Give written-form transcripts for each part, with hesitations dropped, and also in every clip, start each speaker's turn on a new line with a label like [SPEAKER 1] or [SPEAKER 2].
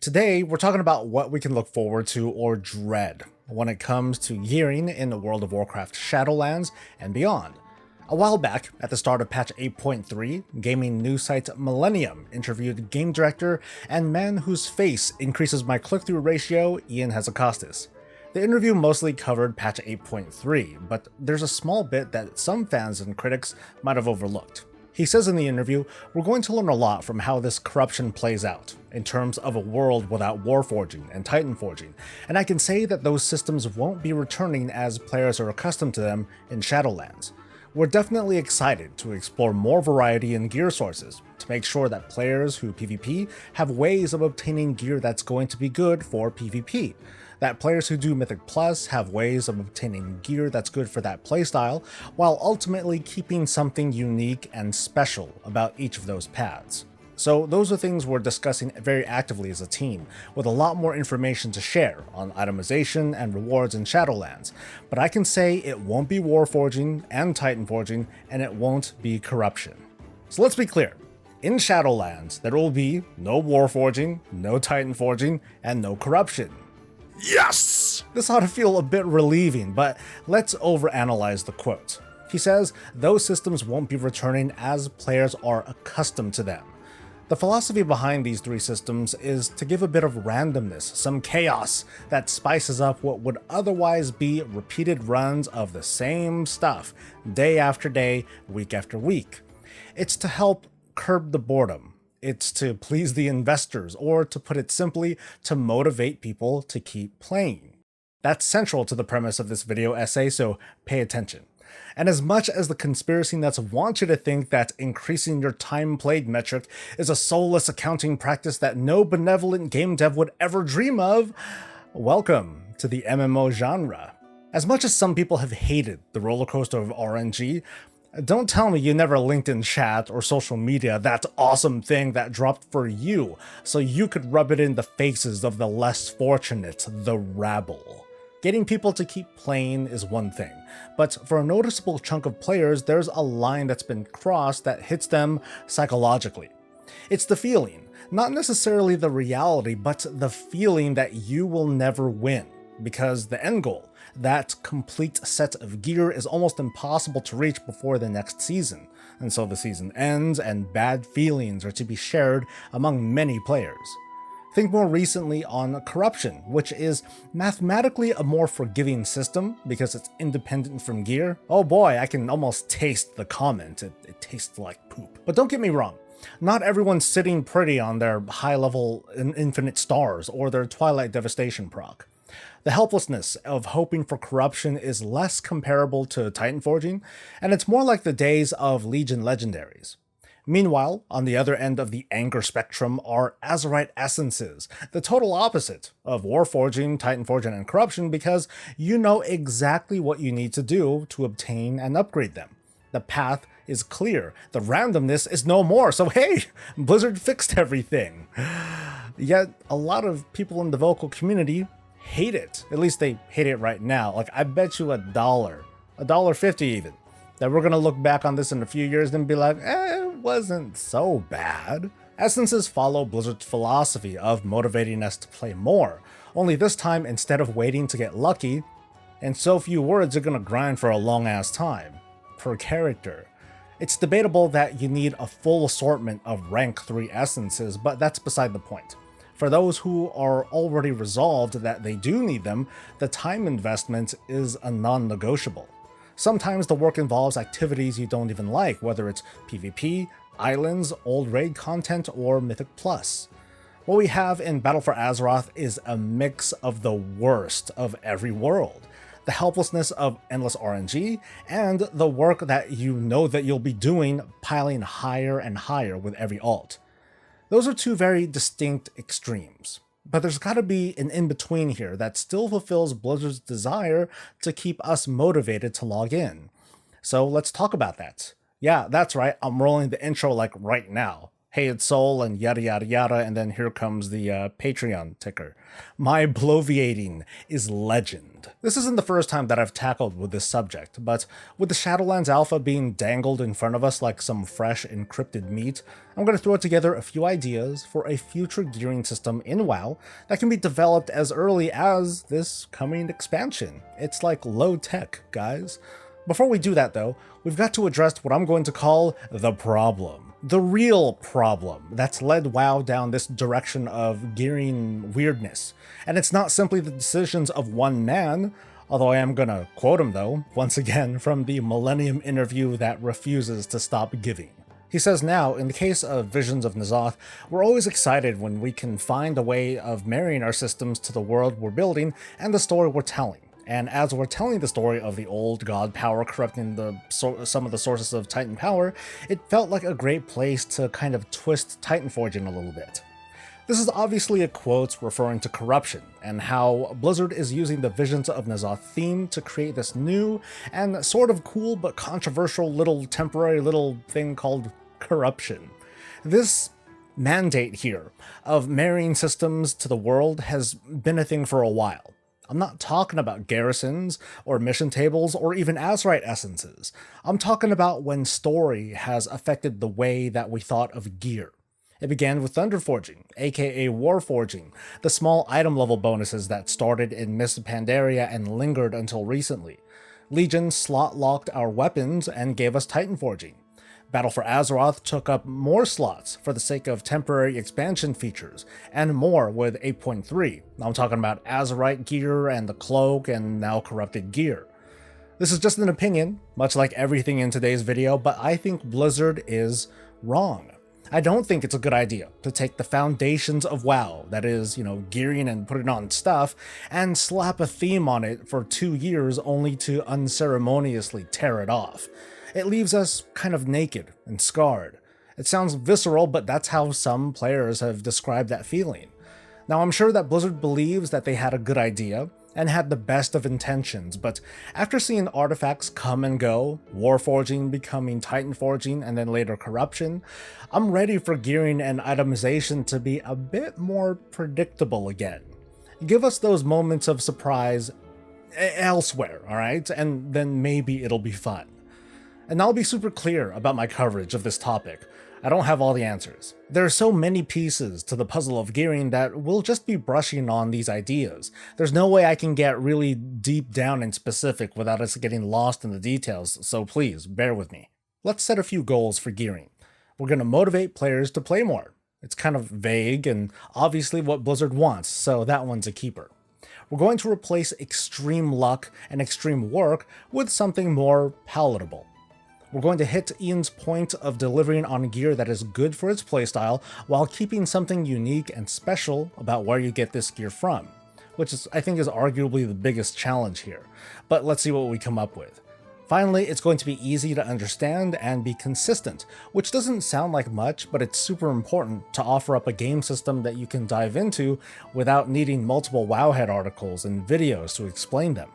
[SPEAKER 1] Today, we're talking about what we can look forward to or dread when it comes to gearing in the World of Warcraft Shadowlands and beyond. A while back, at the start of patch 8.3, gaming news site Millennium interviewed game director and man whose face increases my click-through ratio, Ian Hazzikostas. The interview mostly covered patch 8.3, but there's a small bit that some fans and critics might have overlooked. He says in the interview, we're going to learn a lot from how this corruption plays out, in terms of a world without Warforging and Titanforging, and I can say that those systems won't be returning as players are accustomed to them in Shadowlands. We're definitely excited to explore more variety in gear sources, to make sure that players who PvP have ways of obtaining gear that's going to be good for PvP, that players who do Mythic Plus have ways of obtaining gear that's good for that playstyle, while ultimately keeping something unique and special about each of those paths. So those are things we're discussing very actively as a team, with a lot more information to share on itemization and rewards in Shadowlands, but I can say it won't be Warforging and Titanforging, and it won't be Corruption. So let's be clear, in Shadowlands there will be no Warforging, no Titanforging, and no Corruption. Yes! This ought to feel a bit relieving, but let's overanalyze the quote. He says those systems won't be returning as players are accustomed to them. The philosophy behind these three systems is to give a bit of randomness, some chaos that spices up what would otherwise be repeated runs of the same stuff, day after day, week after week. It's to help curb the boredom. It's to please the investors, or to put it simply, to motivate people to keep playing. That's central to the premise of this video essay, so pay attention. And as much as the conspiracy nuts want you to think that increasing your time played metric is a soulless accounting practice that no benevolent game dev would ever dream of, welcome to the MMO genre. As much as some people have hated the rollercoaster of RNG, don't tell me you never linked in chat or social media that awesome thing that dropped for you, so you could rub it in the faces of the less fortunate, the rabble. Getting people to keep playing is one thing, but for a noticeable chunk of players, there's a line that's been crossed that hits them psychologically. It's the feeling, not necessarily the reality, but the feeling that you will never win, because the end goal, that complete set of gear, is almost impossible to reach before the next season, and so the season ends and bad feelings are to be shared among many players. Think more recently on Corruption, which is mathematically a more forgiving system because it's independent from gear. Oh boy, I can almost taste the comment, it tastes like poop. But don't get me wrong, not everyone's sitting pretty on their high-level infinite stars or their Twilight Devastation proc. The helplessness of hoping for Corruption is less comparable to Titanforging, and it's more like the days of Legion legendaries. Meanwhile, on the other end of the anger spectrum are Azerite essences, the total opposite of Warforging, Titanforging, and Corruption, because you know exactly what you need to do to obtain and upgrade them. The path is clear, the randomness is no more, so hey, Blizzard fixed everything. Yet, a lot of people in the vocal community hate it. At least they hate it right now. Like, I bet you $1.50 even, that we're gonna look back on this in a few years and be like, it wasn't so bad. Essences follow Blizzard's philosophy of motivating us to play more, only this time, instead of waiting to get lucky, in so few words, you're gonna grind for a long ass time, per character. It's debatable that you need a full assortment of rank 3 essences, but that's beside the point. For those who are already resolved that they do need them, the time investment is a non-negotiable. Sometimes the work involves activities you don't even like, whether it's PvP, islands, old raid content, or Mythic Plus. What we have in Battle for Azeroth is a mix of the worst of every world. The helplessness of endless RNG, and the work that you know that you'll be doing, piling higher and higher with every ult. Those are two very distinct extremes, but there's gotta be an in-between here that still fulfills Blizzard's desire to keep us motivated to log in. So let's talk about that. Yeah, that's right, I'm rolling the intro like right now. hey, it's Soul, and yada yada yada, and then here comes the Patreon ticker. My bloviating is legend. This isn't the first time that I've tackled with this subject, but with the Shadowlands alpha being dangled in front of us like some fresh encrypted meat, I'm going to throw together a few ideas for a future gearing system in WoW that can be developed as early as this coming expansion. It's like low tech, guys. Before we do that though, we've got to address what I'm going to call the problem. The real problem that's led WoW down this direction of gearing weirdness. And it's not simply the decisions of one man, although I am gonna quote him though, once again from the Millennium interview that refuses to stop giving. He says now, in the case of Visions of N'Zoth, we're always excited when we can find a way of marrying our systems to the world we're building and the story we're telling. And as we're telling the story of the old god power corrupting some of the sources of Titan power, it felt like a great place to kind of twist Titanforging a little bit. This is obviously a quote referring to corruption, and how Blizzard is using the Visions of N'Zoth theme to create this new and sort of cool but controversial temporary little thing called corruption. This mandate here of marrying systems to the world has been a thing for a while. I'm not talking about garrisons, or mission tables, or even Azeroth essences. I'm talking about when story has affected the way that we thought of gear. It began with Thunderforging, aka Warforging, the small item level bonuses that started in Mists of Pandaria and lingered until recently. Legion slot-locked our weapons and gave us Titanforging. Battle for Azeroth took up more slots for the sake of temporary expansion features, and more with 8.3. I'm talking about Azeroth gear and the cloak and now corrupted gear. This is just an opinion, much like everything in today's video, but I think Blizzard is wrong. I don't think it's a good idea to take the foundations of WoW, that is, gearing and putting on stuff, and slap a theme on it for 2 years only to unceremoniously tear it off. It leaves us kind of naked and scarred. It sounds visceral, but that's how some players have described that feeling. Now, I'm sure that Blizzard believes that they had a good idea and had the best of intentions, but after seeing artifacts come and go, Warforging becoming Titanforging and then later Corruption, I'm ready for gearing and itemization to be a bit more predictable again. Give us those moments of surprise elsewhere, alright? And then maybe it'll be fun. And I'll be super clear about my coverage of this topic. I don't have all the answers. There are so many pieces to the puzzle of gearing that we'll just be brushing on these ideas. There's no way I can get really deep down and specific without us getting lost in the details, so please, bear with me. Let's set a few goals for gearing. We're going to motivate players to play more. It's kind of vague and obviously what Blizzard wants, so that one's a keeper. We're going to replace extreme luck and extreme work with something more palatable. We're going to hit Ian's point of delivering on gear that is good for its playstyle while keeping something unique and special about where you get this gear from, which I think is arguably the biggest challenge here, but let's see what we come up with. Finally, it's going to be easy to understand and be consistent, which doesn't sound like much, but it's super important to offer up a game system that you can dive into without needing multiple Wowhead articles and videos to explain them.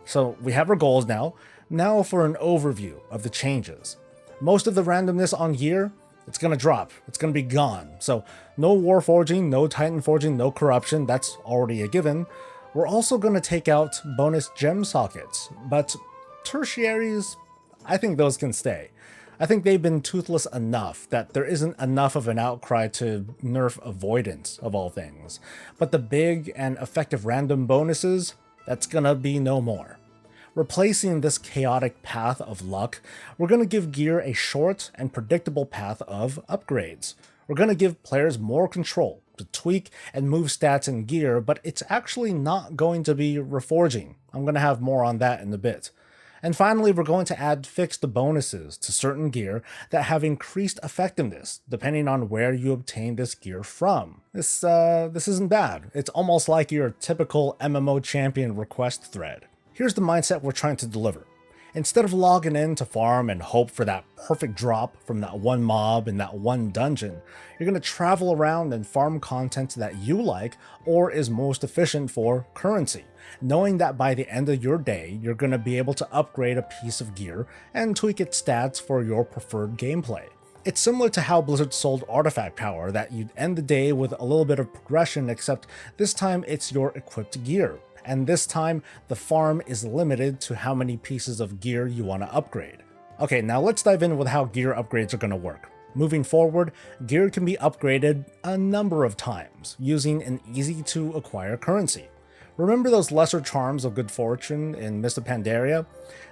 [SPEAKER 1] So we have our goals now. Now for an overview of the changes. Most of the randomness on gear, it's gonna drop, it's gonna be gone. So no Warforging, no Titanforging, no Corruption, that's already a given. We're also gonna take out bonus gem sockets, but tertiaries, I think those can stay. I think they've been toothless enough that there isn't enough of an outcry to nerf avoidance of all things. But the big and effective random bonuses, that's gonna be no more. Replacing this chaotic path of luck, we're going to give gear a short and predictable path of upgrades. We're going to give players more control to tweak and move stats in gear, but it's actually not going to be reforging. I'm going to have more on that in a bit. And finally, we're going to add fixed bonuses to certain gear that have increased effectiveness, depending on where you obtain this gear from. This isn't bad. It's almost like your typical MMO champion request thread. Here's the mindset we're trying to deliver. Instead of logging in to farm and hope for that perfect drop from that one mob in that one dungeon, you're going to travel around and farm content that you like or is most efficient for currency, knowing that by the end of your day, you're going to be able to upgrade a piece of gear and tweak its stats for your preferred gameplay. It's similar to how Blizzard sold artifact power, that you'd end the day with a little bit of progression, except this time it's your equipped gear. And this time, the farm is limited to how many pieces of gear you want to upgrade. Okay, now let's dive in with how gear upgrades are going to work. Moving forward, gear can be upgraded a number of times, using an easy-to-acquire currency. Remember those lesser charms of good fortune in Mist of Pandaria?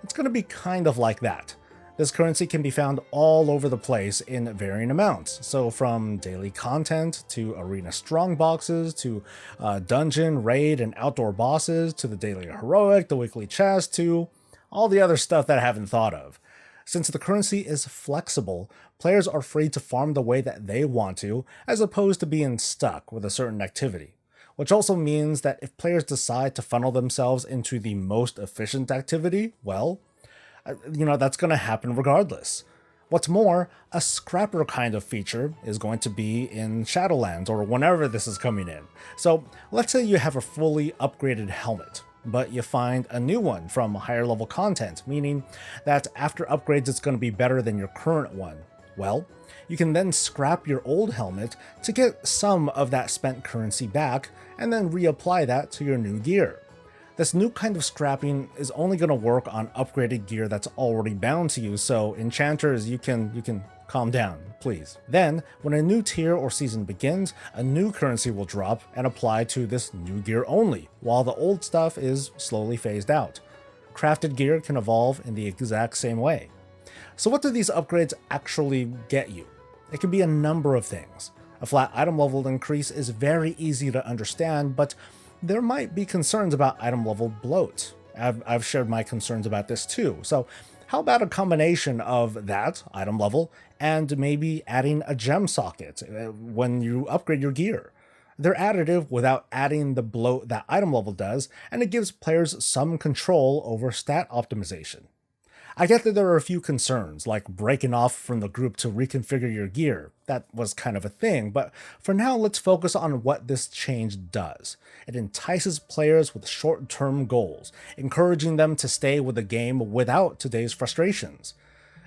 [SPEAKER 1] It's going to be kind of like that. This currency can be found all over the place in varying amounts, so from daily content to arena strongboxes to dungeon, raid, and outdoor bosses to the daily heroic, the weekly chest, to all the other stuff that I haven't thought of. Since the currency is flexible, players are free to farm the way that they want to, as opposed to being stuck with a certain activity. Which also means that if players decide to funnel themselves into the most efficient activity, well, that's going to happen regardless. What's more, a scrapper kind of feature is going to be in Shadowlands or whenever this is coming in. So let's say you have a fully upgraded helmet, but you find a new one from higher level content, meaning that after upgrades it's going to be better than your current one. Well, you can then scrap your old helmet to get some of that spent currency back and then reapply that to your new gear. This new kind of scrapping is only going to work on upgraded gear that's already bound to you, so enchanters, you can calm down, please. Then, when a new tier or season begins, a new currency will drop and apply to this new gear only, while the old stuff is slowly phased out. Crafted gear can evolve in the exact same way. So what do these upgrades actually get you? It can be a number of things. A flat item level increase is very easy to understand, but there might be concerns about item level bloat. I've shared my concerns about this too. So how about a combination of that item level and maybe adding a gem socket when you upgrade your gear? They're additive without adding the bloat that item level does, and it gives players some control over stat optimization. I get that there are a few concerns, like breaking off from the group to reconfigure your gear. That was kind of a thing, but for now let's focus on what this change does. It entices players with short-term goals, encouraging them to stay with the game without today's frustrations.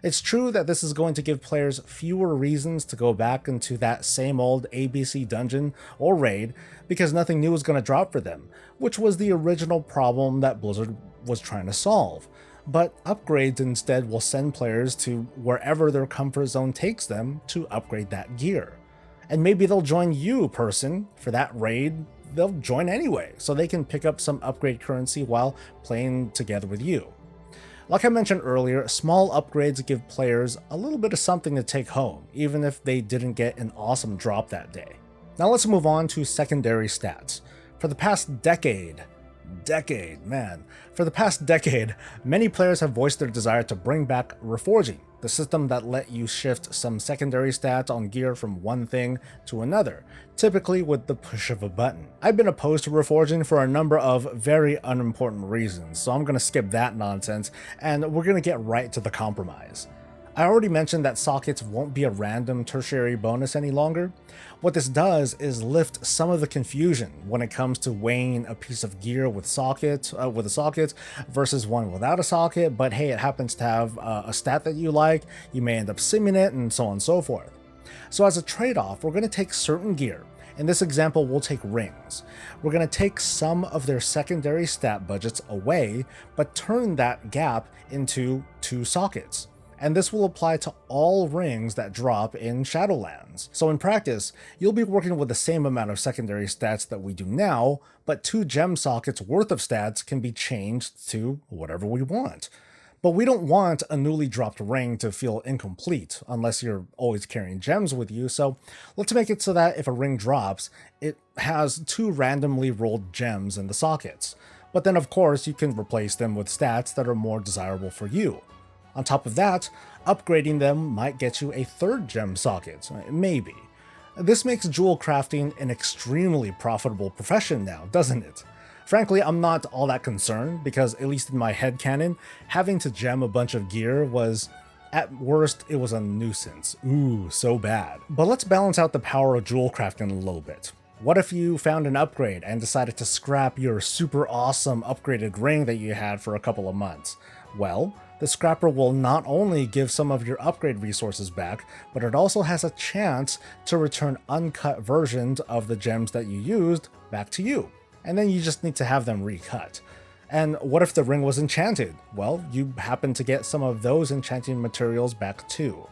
[SPEAKER 1] It's true that this is going to give players fewer reasons to go back into that same old ABC dungeon or raid because nothing new is going to drop for them, which was the original problem that Blizzard was trying to solve. But upgrades instead will send players to wherever their comfort zone takes them to upgrade that gear. And maybe they'll join you, person, for that raid. They'll join anyway, so they can pick up some upgrade currency while playing together with you. Like I mentioned earlier, small upgrades give players a little bit of something to take home, even if they didn't get an awesome drop that day. Now let's move on to secondary stats. For the past decade, many players have voiced their desire to bring back Reforging, the system that let you shift some secondary stats on gear from one thing to another, typically with the push of a button. I've been opposed to Reforging for a number of very unimportant reasons, so I'm going to skip that nonsense and we're going to get right to the compromise. I already mentioned that sockets won't be a random tertiary bonus any longer. What this does is lift some of the confusion when it comes to weighing a piece of gear with a socket versus one without a socket, but hey, it happens to have a stat that you like, you may end up simming it, and so on and so forth. So as a trade-off, we're going to take certain gear. In this example, we'll take rings. We're going to take some of their secondary stat budgets away, but turn that gap into 2 sockets. And this will apply to all rings that drop in Shadowlands. So in practice, you'll be working with the same amount of secondary stats that we do now, but 2 gem sockets worth of stats can be changed to whatever we want. But we don't want a newly dropped ring to feel incomplete unless you're always carrying gems with you, so let's make it so that if a ring drops, it has 2 randomly rolled gems in the sockets. But then of course you can replace them with stats that are more desirable for you. On top of that, upgrading them might get you a 3rd gem socket, maybe. This makes jewel crafting an extremely profitable profession now, doesn't it? Frankly, I'm not all that concerned because, at least in my headcanon, having to gem a bunch of gear was, at worst, it was a nuisance. Ooh, so bad. But let's balance out the power of jewel crafting a little bit. What if you found an upgrade and decided to scrap your super awesome upgraded ring that you had for a couple of months? Well, The scrapper will not only give some of your upgrade resources back, but it also has a chance to return uncut versions of the gems that you used back to you. And then you just need to have them recut. And what if the ring was enchanted? Well, you happen to get some of those enchanting materials back too.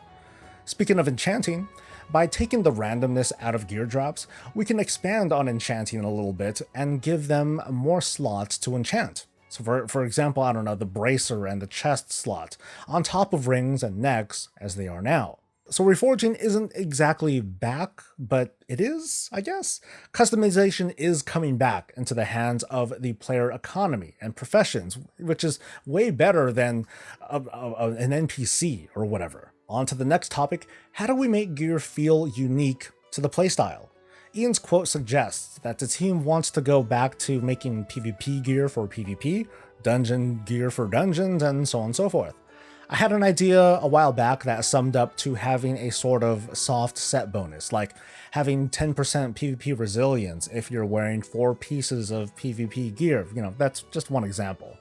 [SPEAKER 1] Speaking of enchanting, by taking the randomness out of gear drops, we can expand on enchanting a little bit and give them more slots to enchant. So for example, I don't know, the bracer and the chest slot, on top of rings and necks as they are now. So Reforging isn't exactly back, but it is, I guess. Customization is coming back into the hands of the player economy and professions, which is way better than an NPC or whatever. On to the next topic, how do we make gear feel unique to the playstyle? Ian's quote suggests that the team wants to go back to making PvP gear for PvP, dungeon gear for dungeons, and so on and so forth. I had an idea a while back that summed up to having a sort of soft set bonus, like having 10% PvP resilience if you're wearing 4 pieces of PvP gear. That's just one example.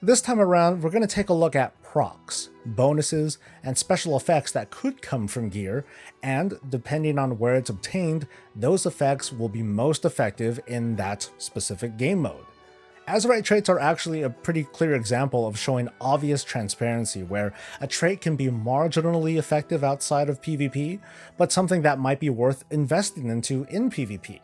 [SPEAKER 1] This time around, we're going to take a look at procs, bonuses, and special effects that could come from gear, and depending on where it's obtained, those effects will be most effective in that specific game mode. Azerite traits are actually a pretty clear example of showing obvious transparency, where a trait can be marginally effective outside of PvP, but something that might be worth investing into in PvP.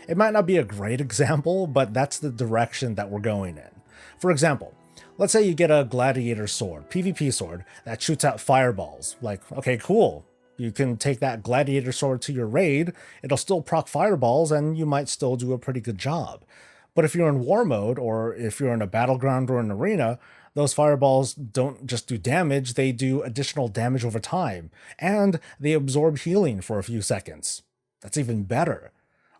[SPEAKER 1] It might not be a great example, but that's the direction that we're going in. For example, let's say you get a gladiator sword, PvP sword, that shoots out fireballs. Like, okay, cool. You can take that gladiator sword to your raid, it'll still proc fireballs, and you might still do a pretty good job. But if you're in war mode, or if you're in a battleground or an arena, those fireballs don't just do damage, they do additional damage over time, and they absorb healing for a few seconds. That's even better.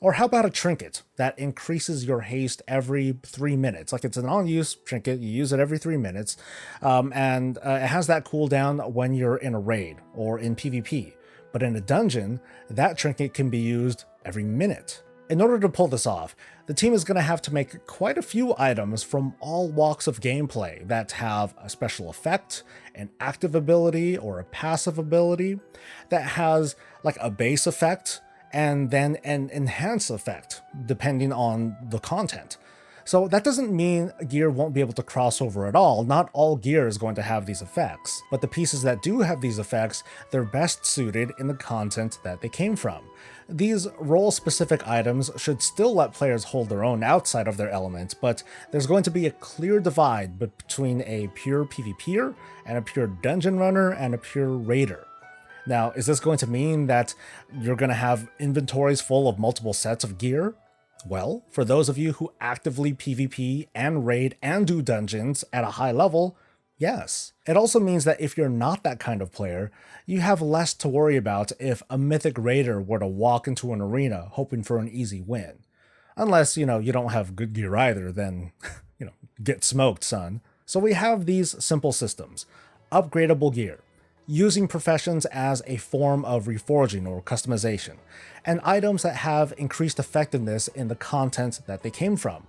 [SPEAKER 1] Or how about a trinket that increases your haste every 3 minutes? Like, it's an on-use trinket, you use it every 3 minutes, and it has that cooldown when you're in a raid or in PvP. But in a dungeon, that trinket can be used every minute. In order to pull this off, the team is going to have to make quite a few items from all walks of gameplay that have a special effect, an active ability, or a passive ability, that has like a base effect, and then an enhance effect, depending on the content. So that doesn't mean gear won't be able to cross over at all. Not all gear is going to have these effects, but the pieces that do have these effects, they're best suited in the content that they came from. These role-specific items should still let players hold their own outside of their element, but there's going to be a clear divide between a pure PvPer and a pure dungeon runner and a pure raider. Now, is this going to mean that you're going to have inventories full of multiple sets of gear? Well, for those of you who actively PvP and raid and do dungeons at a high level, yes. It also means that if you're not that kind of player, you have less to worry about if a mythic raider were to walk into an arena hoping for an easy win. Unless, you don't have good gear either, then, get smoked, son. So we have these simple systems. Upgradable gear, using professions as a form of reforging or customization, and items that have increased effectiveness in the content that they came from.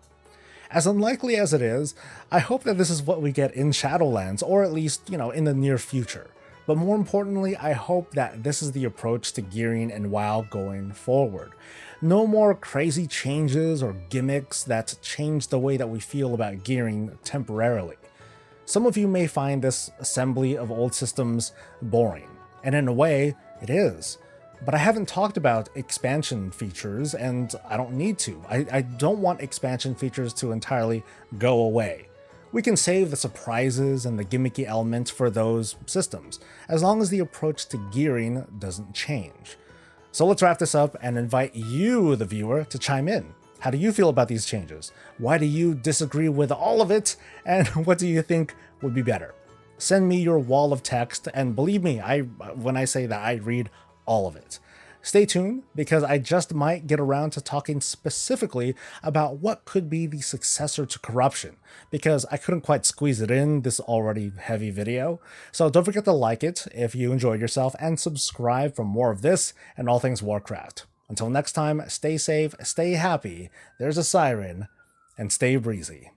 [SPEAKER 1] As unlikely as it is, I hope that this is what we get in Shadowlands, or at least, in the near future. But more importantly, I hope that this is the approach to gearing in WoW going forward. No more crazy changes or gimmicks that change the way that we feel about gearing temporarily. Some of you may find this assembly of old systems boring, and in a way, it is. But I haven't talked about expansion features, and I don't need to. I don't want expansion features to entirely go away. We can save the surprises and the gimmicky elements for those systems, as long as the approach to gearing doesn't change. So let's wrap this up and invite you, the viewer, to chime in. How do you feel about these changes? Why do you disagree with all of it? And what do you think would be better? Send me your wall of text, and believe me, when I say that, I read all of it. Stay tuned, because I just might get around to talking specifically about what could be the successor to Corruption, because I couldn't quite squeeze it in this already heavy video. So don't forget to like it if you enjoyed yourself, and subscribe for more of this and all things Warcraft. Until next time, stay safe, stay happy, there's a siren, and stay breezy.